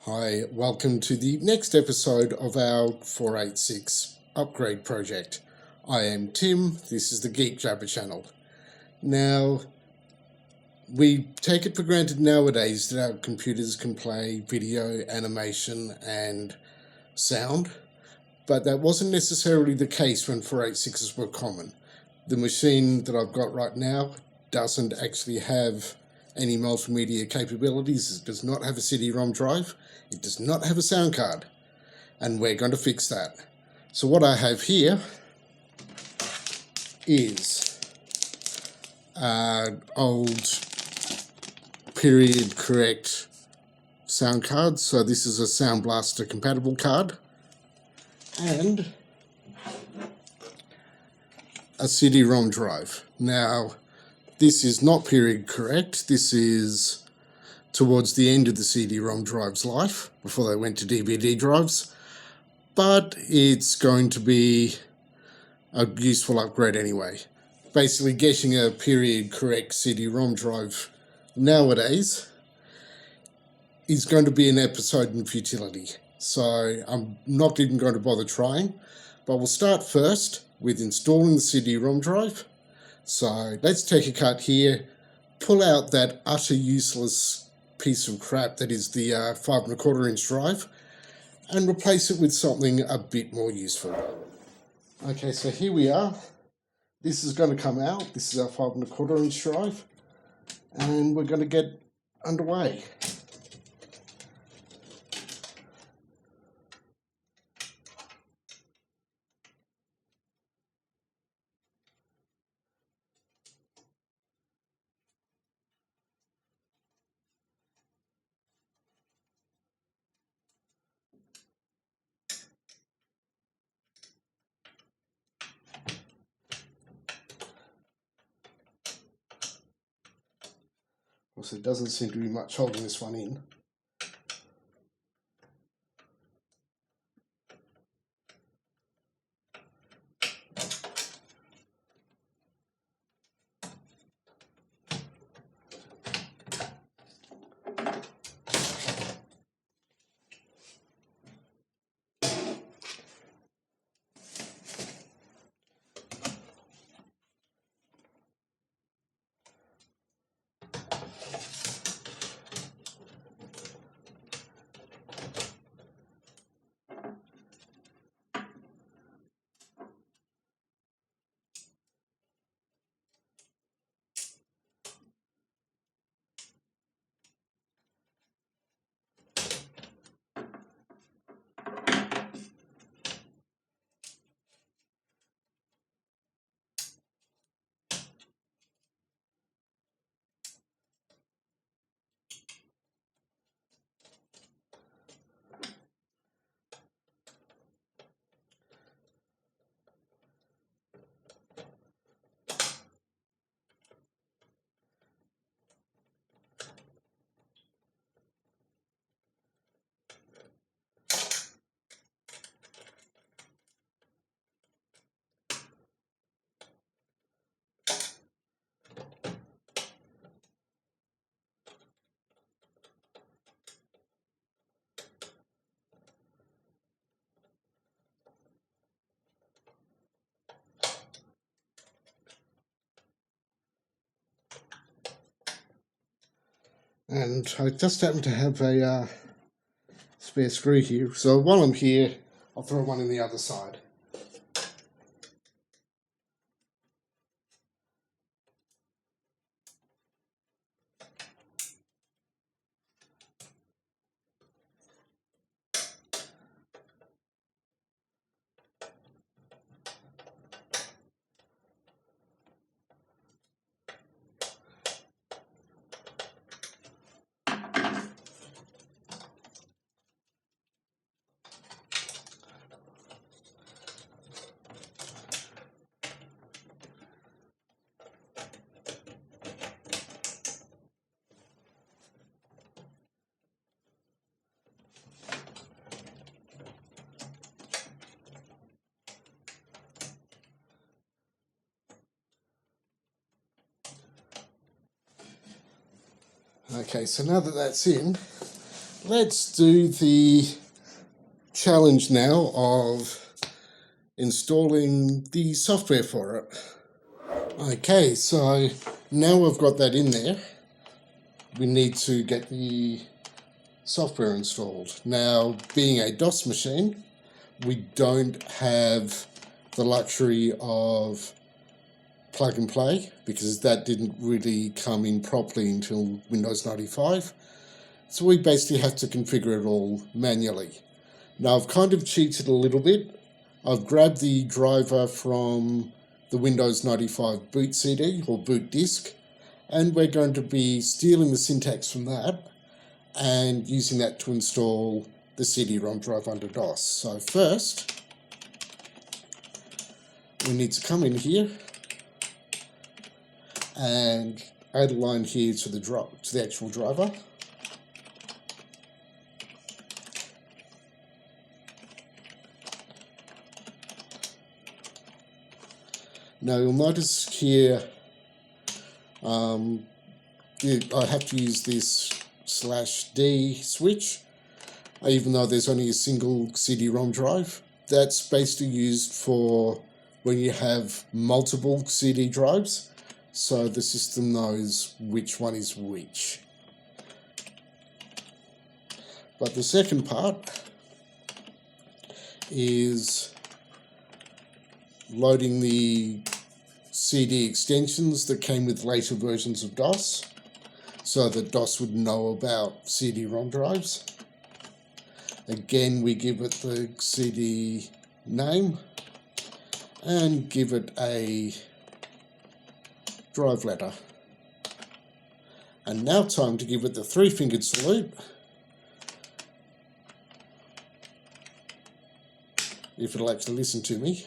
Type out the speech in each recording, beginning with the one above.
Hi, welcome to the next episode of our 486 upgrade project. I am Tim, this is the Geek Jabber channel. Now, we take it for granted nowadays that our computers can play video, animation and sound, but that wasn't necessarily the case when 486s were common. The machine that I've got right now doesn't actually have any multimedia capabilities. It does not have a CD-ROM drive. It does not have a sound card. And we're going to fix that. So what I have here is an old period correct sound card. So this is a Sound Blaster compatible card. And a CD-ROM drive. Now, this is not period correct. This is towards the end of the CD-ROM drive's life, before they went to DVD drives. But it's going to be a useful upgrade anyway. Basically, getting a period correct CD-ROM drive nowadays is going to be an episode in futility. So I'm not even going to bother trying, but we'll start first with installing the CD-ROM drive. So let's take a cut here, pull out that utter useless piece of crap that is the 5¼ inch drive and replace it with something a bit more useful. Okay, so here we are. This is going to come out. This is our 5¼ inch drive and we're going to get underway. Also, it doesn't seem to be much holding this one in. And I just happen to have a spare screw here. So while I'm here, I'll throw one in the other side. Okay, so now that that's in, let's do the challenge now of installing the software for it. Okay, so now we've got that in there, we need to get the software installed. Now, being a DOS machine, we don't have the luxury of plug and play because that didn't really come in properly until Windows 95. So we basically have to configure it all manually. Now I've kind of cheated a little bit. I've grabbed the driver from the Windows 95 boot CD or boot disk, and we're going to be stealing the syntax from that and using that to install the CD-ROM drive under DOS. So first, we need to come in here and add a line here to the actual driver. Now you'll notice here I have to use this /D switch, even though there's only a single CD-ROM drive. That's basically used for when you have multiple CD drives, so the system knows which one is which. But the second part is loading the CD extensions that came with later versions of DOS, so that DOS would know about CD-ROM drives. Again, we give it the CD name and give it a drive letter. And now time to give it the 3-fingered salute. If it'll actually listen to me.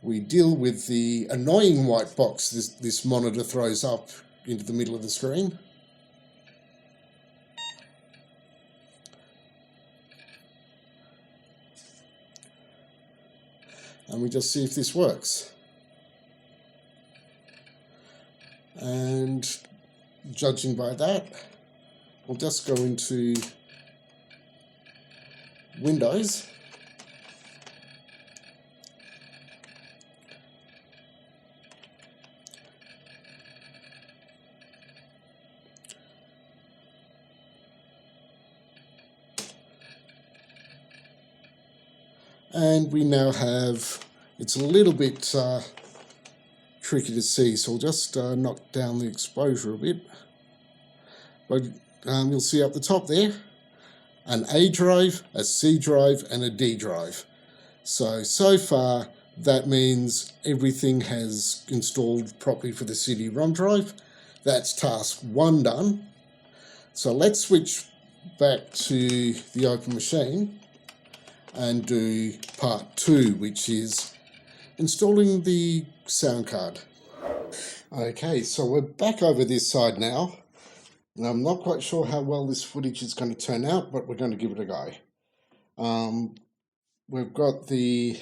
We deal with the annoying white box this monitor throws up into the middle of the screen. And we just see if this works. And judging by that, we'll just go into Windows. And we now have, it's a little bit tricky to see, so I'll just knock down the exposure a bit. But you'll see up the top there, an A drive, a C drive, and a D drive. So far, that means everything has installed properly for the CD-ROM drive. That's task 1 done. So let's switch back to the open machine and do part 2, which is installing the sound card. Okay, so we're back over this side now, and I'm not quite sure how well this footage is going to turn out, but we're going to give it a go. We've got the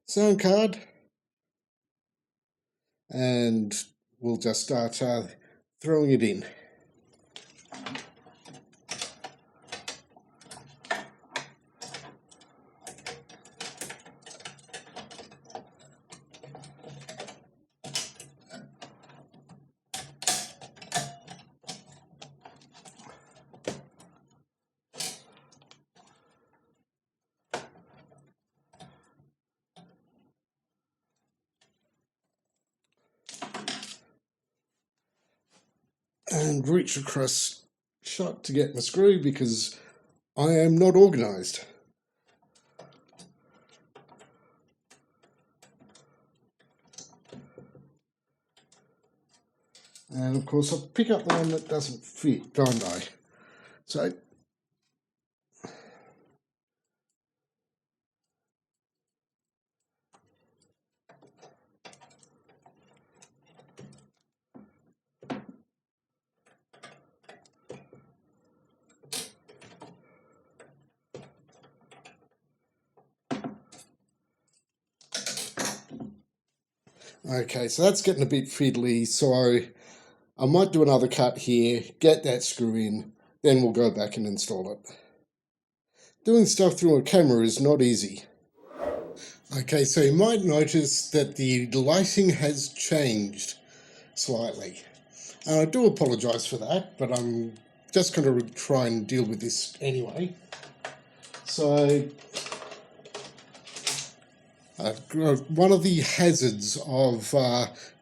sound card, and we'll just start throwing it in. And reach across shot to get my screw because I am not organised. And of course I'll pick up the one that doesn't fit, don't I? So okay, so that's getting a bit fiddly, so I might do another cut here, get that screw in, then we'll go back and install it. Doing stuff through a camera is not easy. Okay, so you might notice that the lighting has changed slightly. And I do apologise for that, but I'm just going to try and deal with this anyway. So, one of the hazards of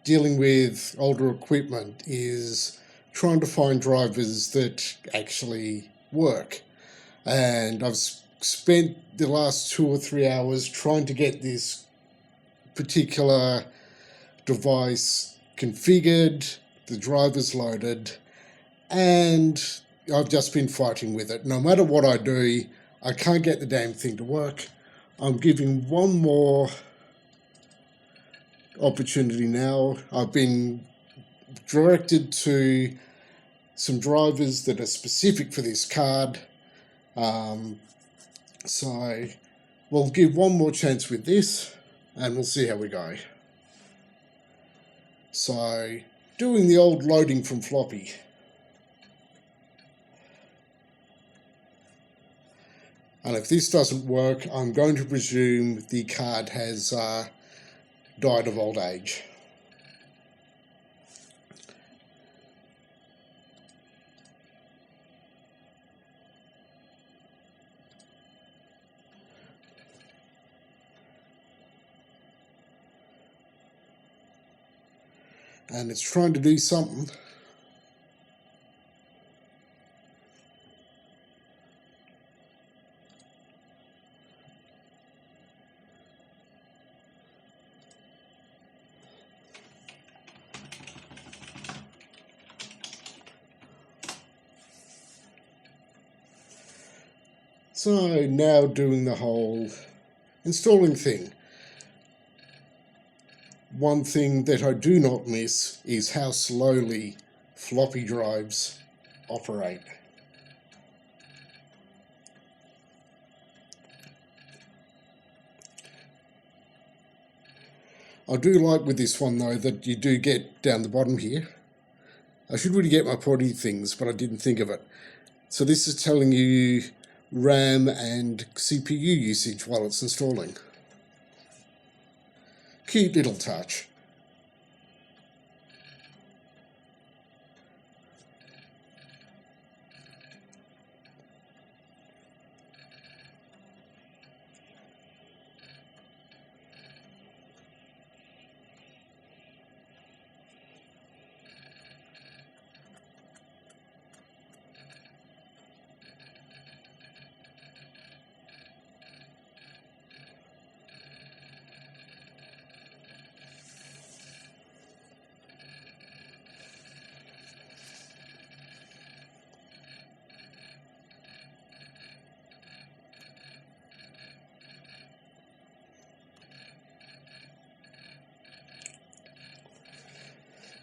dealing with older equipment is trying to find drivers that actually work. And I've spent the last 2 or 3 hours trying to get this particular device configured, the drivers loaded, and I've just been fighting with it. No matter what I do, I can't get the damn thing to work. I'm giving one more opportunity now. I've been directed to some drivers that are specific for this card. So we'll give one more chance with this and we'll see how we go. So doing the old loading from floppy. And if this doesn't work, I'm going to presume the card has died of old age. And it's trying to do something. So now doing the whole installing thing. One thing that I do not miss is how slowly floppy drives operate. I do like with this one though that you do get down the bottom here. I should really get my potty things, but I didn't think of it. So this is telling you RAM and CPU usage while it's installing. Cute little touch.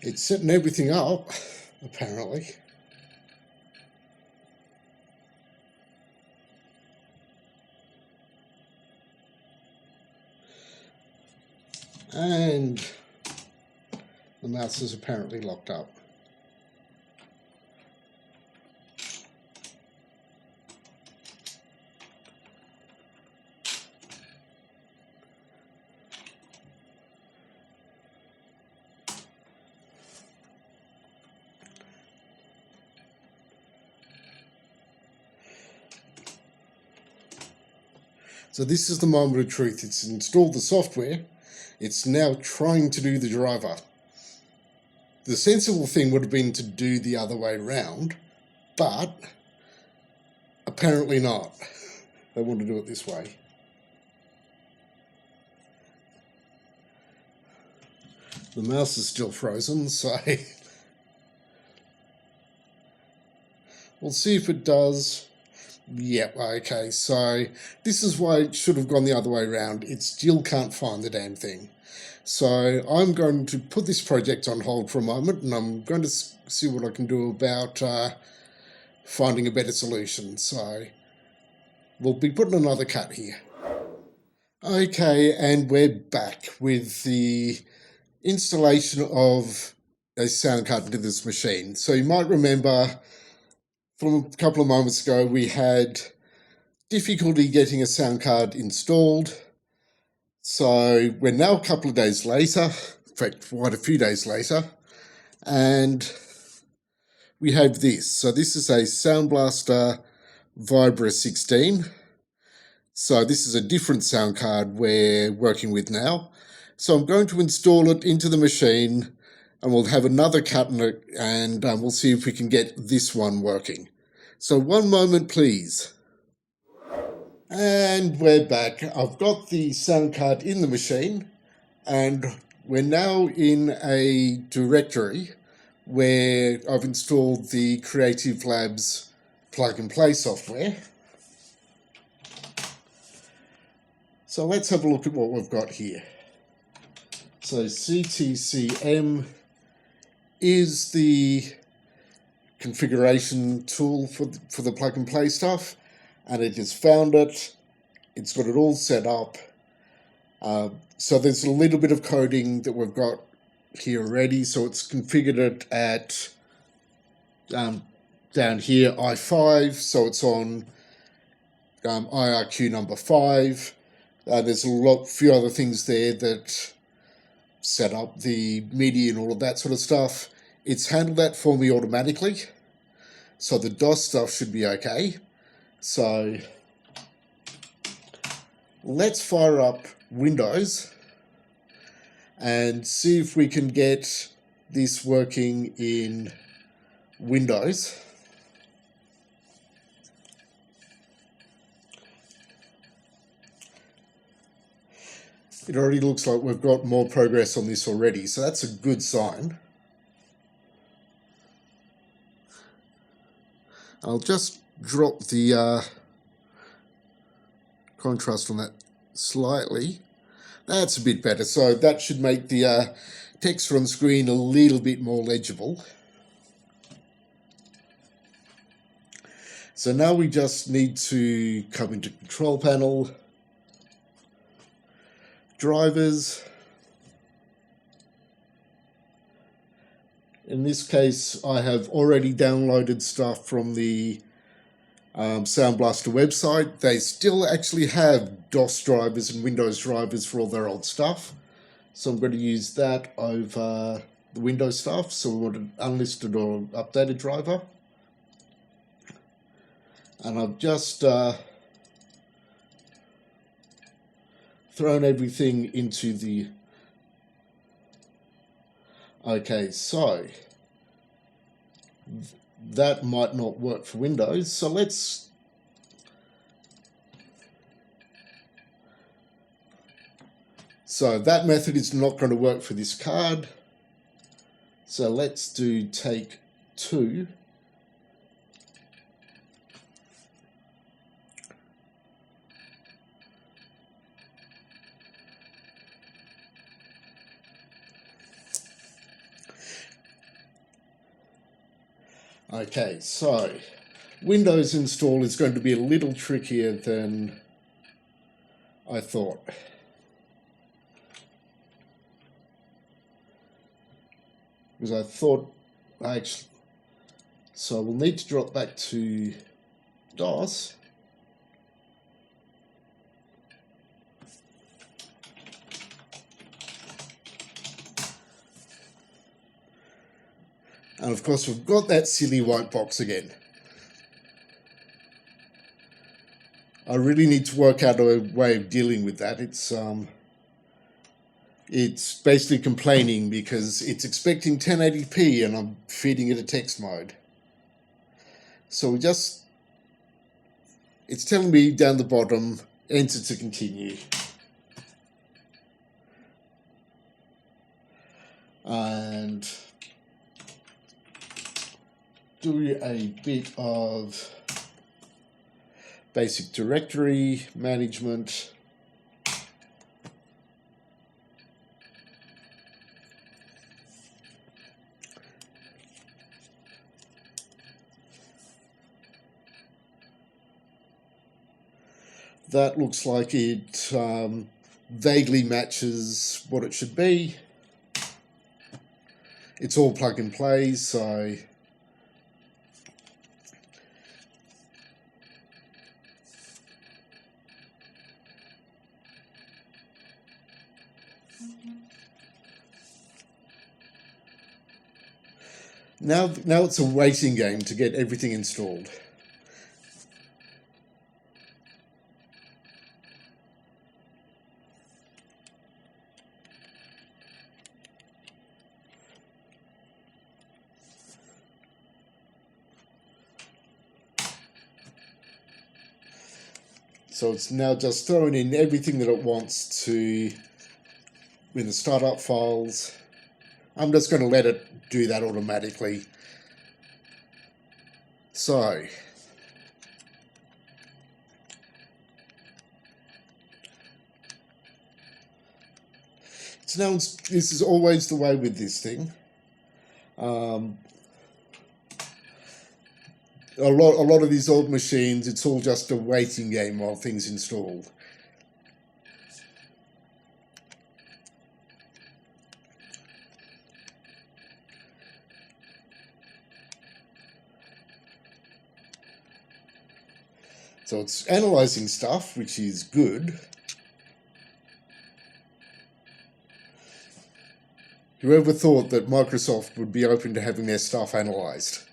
It's setting everything up, apparently. And the mouse is apparently locked up. So this is the moment of truth. It's installed the software. It's now trying to do the driver. The sensible thing would have been to do the other way round, but apparently not. They want to do it this way. The mouse is still frozen, so we'll see if it does. Yep, okay, so this is why it should have gone the other way around. It still can't find the damn thing. So I'm going to put this project on hold for a moment, and I'm going to see what I can do about finding a better solution. So we'll be putting another cut here. Okay, and we're back with the installation of a sound card into this machine. So you might remember from a couple of moments ago, we had difficulty getting a sound card installed. So we're now a couple of days later, in fact, quite a few days later, and we have this. So this is a Sound Blaster Vibra 16. So this is a different sound card we're working with now. So I'm going to install it into the machine, and we'll have another cut in it, and we'll see if we can get this one working. So one moment, please. And we're back. I've got the sound card in the machine, and we're now in a directory where I've installed the Creative Labs plug-and-play software. So let's have a look at what we've got here. So CTCM is the configuration tool for the plug-and-play stuff, and it has found it. It's got it all set up. So there's a little bit of coding that we've got here already. So it's configured it at down here I5, so it's on IRQ number 5. There's a few other things there that set up the MIDI and all of that sort of stuff. It's handled that for me automatically, so the DOS stuff should be okay. So let's fire up Windows and see if we can get this working in Windows. It already looks like we've got more progress on this already, so that's a good sign. I'll just drop the contrast on that slightly. That's a bit better, so that should make the text on screen a little bit more legible. So now we just need to come into Control Panel, Drivers. In this case, I have already downloaded stuff from the Sound Blaster website. They still actually have DOS drivers and Windows drivers for all their old stuff. So I'm going to use that over the Windows stuff. So we want an unlisted or updated driver. And I've just thrown everything into the... Okay, so that might not work for Windows, so let's that method is not going to work for this card, so let's do take 2. Okay, so Windows install is going to be a little trickier than I thought. Because I thought, actually, so we'll need to drop back to DOS. And of course, we've got that silly white box again. I really need to work out a way of dealing with that. It's basically complaining because it's expecting 1080p and I'm feeding it a text mode. So it's telling me down the bottom, enter to continue. And do a bit of basic directory management. That looks like it vaguely matches what it should be. it's all plug and play, so now it's a waiting game to get everything installed. So it's now just throwing in everything that it wants to with the startup files. I'm just going to let it do that automatically. So this is always the way with this thing. A lot of these old machines, it's all just a waiting game while things installed. So it's analyzing stuff, which is good. Whoever thought that Microsoft would be open to having their stuff analyzed?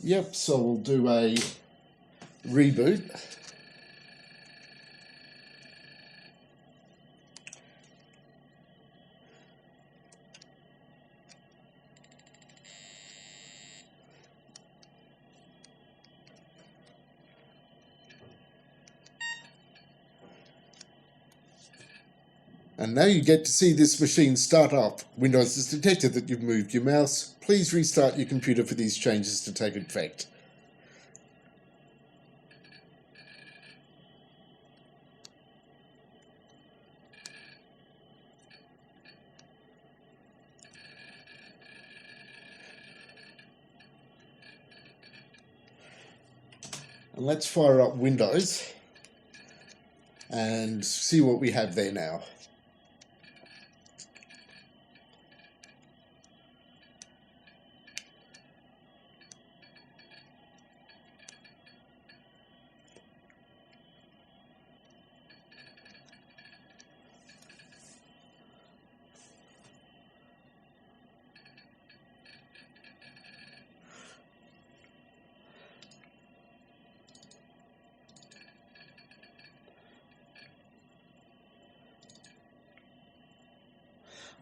Yep, so we'll do a reboot. And now you get to see this machine start up. Windows has detected that you've moved your mouse. Please restart your computer for these changes to take effect. And let's fire up Windows and see what we have there now.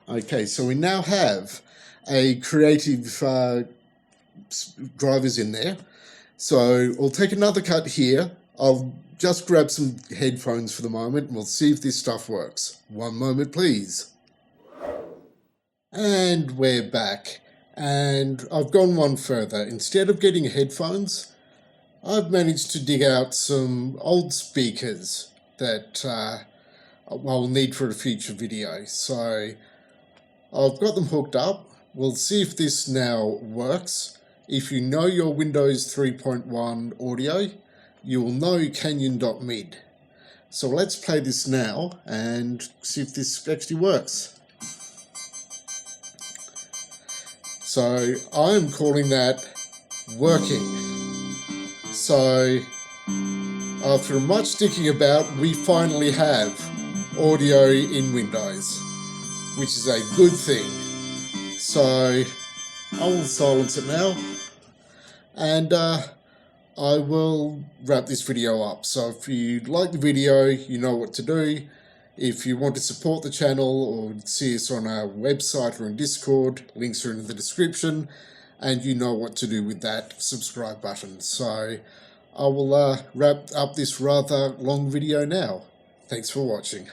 Okay, so we now have a creative drivers in there. So I'll take another cut here. I'll just grab some headphones for the moment and we'll see if this stuff works. One moment, please. And we're back. And I've gone one further. Instead of getting headphones, I've managed to dig out some old speakers that I'll need for a future video. So I've got them hooked up. We'll see if this now works. If you know your Windows 3.1 audio, you will know Canyon.mid. So let's play this now and see if this actually works. So I'm calling that working. So after much sticking about, we finally have audio in Windows, which is a good thing. So I will silence it now, and I will wrap this video up. So if you like the video, you know what to do. If you want to support the channel or see us on our website or in Discord, links are in the description, and you know what to do with that subscribe button. So I will wrap up this rather long video now. Thanks for watching.